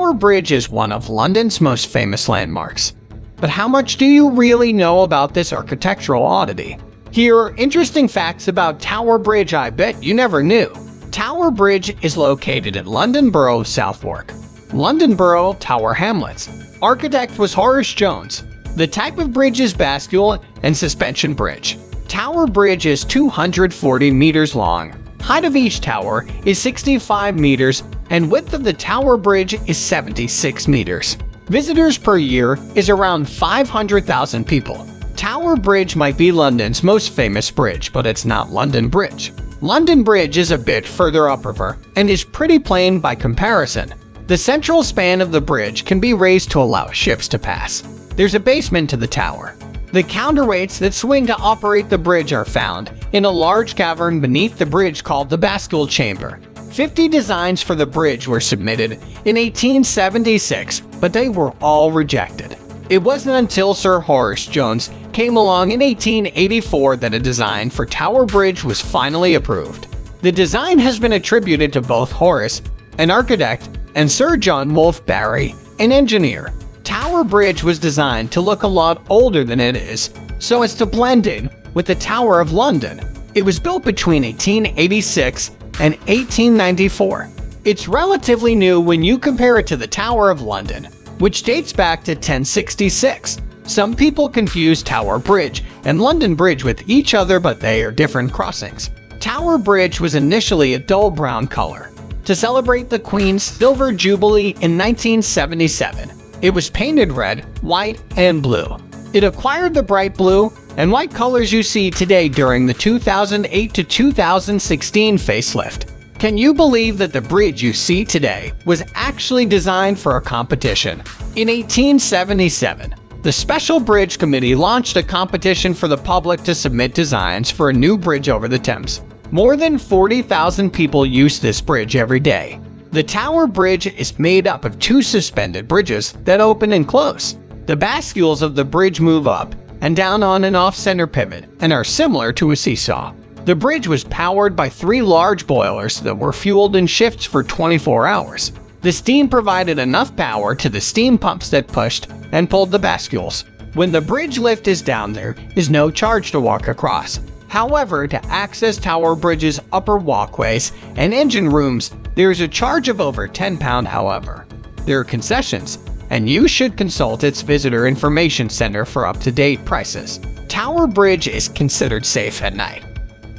Tower Bridge is one of London's most famous landmarks. But how much do you really know about this architectural oddity? Here are interesting facts about Tower Bridge I bet you never knew. Tower Bridge is located at London Borough of Southwark, London Borough, Tower Hamlets. Architect was Horace Jones. The type of bridge is bascule and suspension bridge. Tower Bridge is 240 meters long. Height of each tower is 65 meters and width of the Tower Bridge is 76 meters. Visitors per year is around 500,000 people. Tower Bridge might be London's most famous bridge, but it's not London Bridge. London Bridge is a bit further upriver and is pretty plain by comparison. The central span of the bridge can be raised to allow ships to pass. There's a basement to the tower. The counterweights that swing to operate the bridge are found in a large cavern beneath the bridge called the bascule chamber. 50 designs for the bridge were submitted in 1876, but they were all rejected. It wasn't until Sir Horace Jones came along in 1884 that a design for Tower Bridge was finally approved. The design has been attributed to both Horace, an architect, and Sir John Wolfe Barry, an engineer. Tower Bridge was designed to look a lot older than it is, so as to blend in with the Tower of London. It was built between 1886 and 1894. It's relatively new when you compare it to the Tower of London, which dates back to 1066. Some people confuse Tower Bridge and London Bridge with each other, but they are different crossings. Tower Bridge was initially a dull brown color. To celebrate the Queen's Silver Jubilee in 1977, it was painted red, white, and blue. It acquired the bright blue and white colors you see today during the 2008 to 2016 facelift. Can you believe that the bridge you see today was actually designed for a competition? In 1877, the Special Bridge Committee launched a competition for the public to submit designs for a new bridge over the Thames. More than 40,000 people use this bridge every day. The Tower Bridge is made up of two suspended bridges that open and close. The bascules of the bridge move up and down on an off-center pivot and are similar to a seesaw. The bridge was powered by 3 large boilers that were fueled in shifts for 24 hours. The steam provided enough power to the steam pumps that pushed and pulled the bascules. When the bridge lift is down, there is no charge to walk across. However, to access Tower Bridge's upper walkways and engine rooms, there is a charge of over £10. However, there are concessions, and you should consult its visitor information center for up-to-date prices. Tower Bridge is considered safe at night.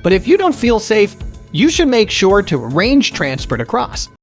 But if you don't feel safe, you should make sure to arrange transport across.